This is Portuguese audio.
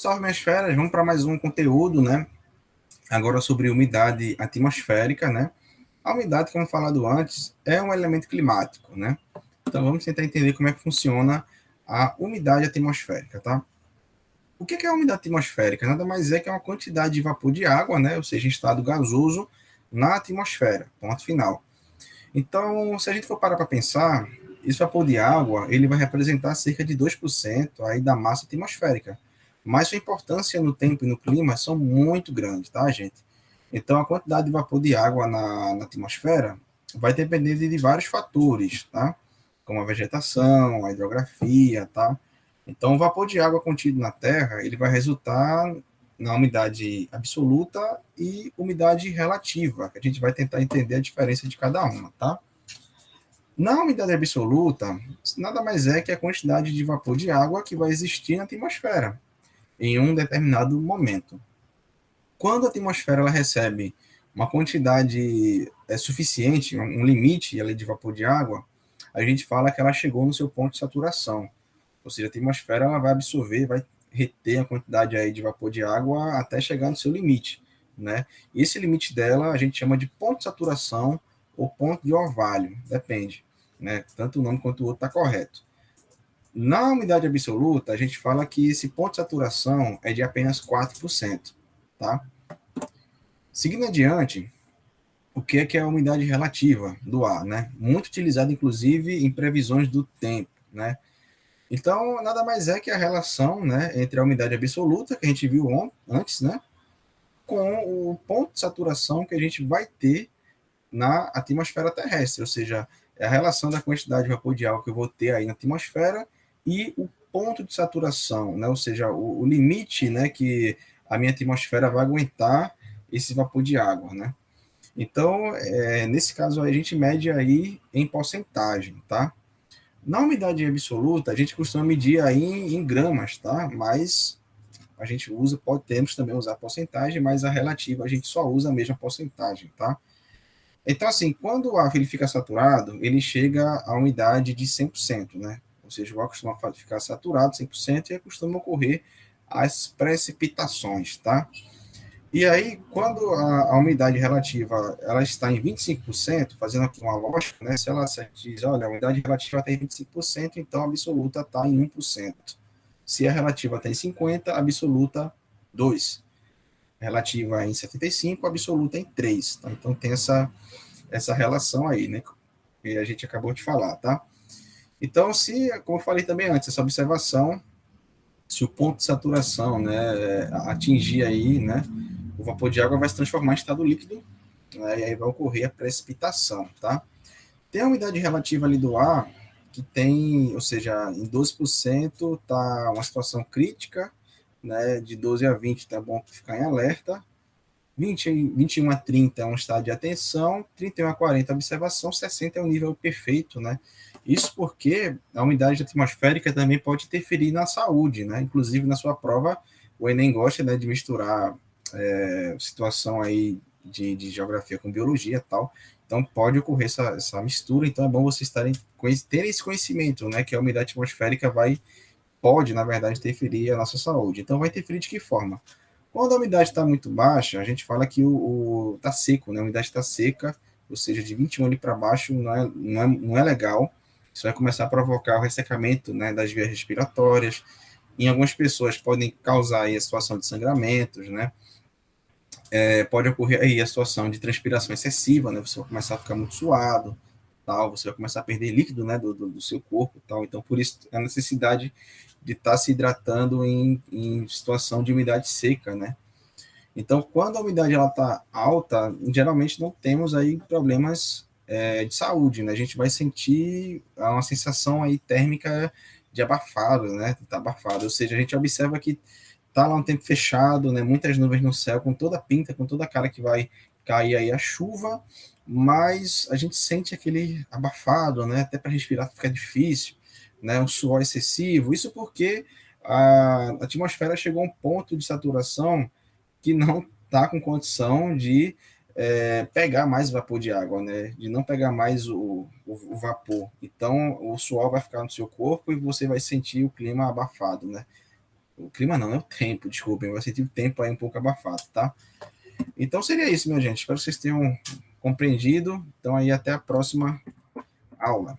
Salve, minhas feras! Vamos para mais um conteúdo, né? Agora sobre umidade atmosférica, né? A umidade, como falado antes, é um elemento climático, né? Então vamos tentar entender como é que funciona a umidade atmosférica, tá? O que é a umidade atmosférica? Nada mais é que uma quantidade de vapor de água, né? Ou seja, em estado gasoso na atmosfera, ponto final. Então, se a gente for parar para pensar, esse vapor de água, ele vai representar cerca de 2% aí da massa atmosférica. Mas sua importância no tempo e no clima são muito grandes, tá, gente? Então, a quantidade de vapor de água na atmosfera vai depender de vários fatores, tá? Como a vegetação, a hidrografia, tá? Então, o vapor de água contido na Terra, ele vai resultar na umidade absoluta e umidade relativa, que a gente vai tentar entender a diferença de cada uma, tá? Na umidade absoluta, nada mais é que a quantidade de vapor de água que vai existir na atmosfera em um determinado momento. Quando a atmosfera ela recebe uma quantidade suficiente, um limite ali de vapor de água, a gente fala que ela chegou no seu ponto de saturação. Ou seja, a atmosfera ela vai absorver, vai reter a quantidade aí de vapor de água até chegar no seu limite, né? E esse limite dela a gente chama de ponto de saturação ou ponto de orvalho, depende, né? Tanto o nome quanto o outro está correto. Na umidade absoluta, a gente fala que esse ponto de saturação é de apenas 4%, tá? Seguindo adiante, o que é a umidade relativa do ar, né? Muito utilizada, inclusive, em previsões do tempo, né? Então, nada mais é que a relação, né, entre a umidade absoluta, que a gente viu antes, né, com o ponto de saturação que a gente vai ter na atmosfera terrestre, ou seja, é a relação da quantidade de vapor de água que eu vou ter aí na atmosfera e o ponto de saturação, né, ou seja, o limite, né, que a minha atmosfera vai aguentar esse vapor de água, né. Então, nesse caso aí, a gente mede aí em porcentagem, tá? Na umidade absoluta, a gente costuma medir aí em gramas, tá? Mas a gente usa, podemos também usar porcentagem, mas a relativa a gente só usa a mesma porcentagem, tá? Então, assim, quando o ar ele fica saturado, ele chega a umidade de 100%, né? Ou seja, o ar costuma ficar saturado 100% e costuma ocorrer as precipitações, tá? E aí, quando a umidade relativa ela está em 25%, fazendo aqui uma lógica, né? Se ela diz, olha, a umidade relativa está em 25%, então a absoluta está em 1%. Se a relativa está em 50%, a absoluta 2%. Relativa em 75%, a absoluta em 3%. Tá? Então tem essa relação aí, né? Que a gente acabou de falar, tá? Então, se, como eu falei também antes, essa observação, se o ponto de saturação, né, atingir aí, né, o vapor de água vai se transformar em estado líquido, né, e aí vai ocorrer a precipitação, tá? Tem a umidade relativa ali do ar, que tem, ou seja, em 12% tá uma situação crítica, né, de 12 a 20 tá bom ficar em alerta, 21 a 30 é um estado de atenção, 31 a 40 observação, 60 é o nível perfeito, né? Isso porque a umidade atmosférica também pode interferir na saúde, né? Inclusive na sua prova, o Enem gosta, né, de misturar situação aí de geografia com biologia e tal. Então pode ocorrer essa mistura, então é bom vocês terem esse conhecimento, né? Que a umidade atmosférica pode, na verdade, interferir na nossa saúde. Então vai interferir de que forma? Quando a umidade está muito baixa, a gente fala que está seco, né? A umidade está seca, ou seja, de 21 ali para baixo não é legal. Isso vai começar a provocar o ressecamento, né, das vias respiratórias. Em algumas pessoas podem causar aí a situação de sangramentos, né? Pode ocorrer aí a situação de transpiração excessiva, né? Você vai começar a ficar muito suado, tal. Você vai começar a perder líquido, né, do seu corpo, tal. Então, por isso a necessidade de estar se hidratando em situação de umidade seca, né? Então, quando a umidade está alta, geralmente não temos aí problemas de saúde, né? A gente vai sentir uma sensação aí térmica de abafado, né? Tá abafado, ou seja, a gente observa que tá lá um tempo fechado, né? Muitas nuvens no céu, com toda a pinta, com toda a cara que vai cair aí a chuva, mas a gente sente aquele abafado, né? Até para respirar fica difícil, né? Um suor excessivo. Isso porque a atmosfera chegou a um ponto de saturação que não está com condição de pegar mais vapor de água, né? De não pegar mais o vapor. Então, o suor vai ficar no seu corpo e você vai sentir o clima abafado, né? O clima não, é o tempo, desculpem, vai sentir o tempo aí um pouco abafado, tá? Então seria isso, minha gente. Espero que vocês tenham compreendido. Então aí até a próxima aula.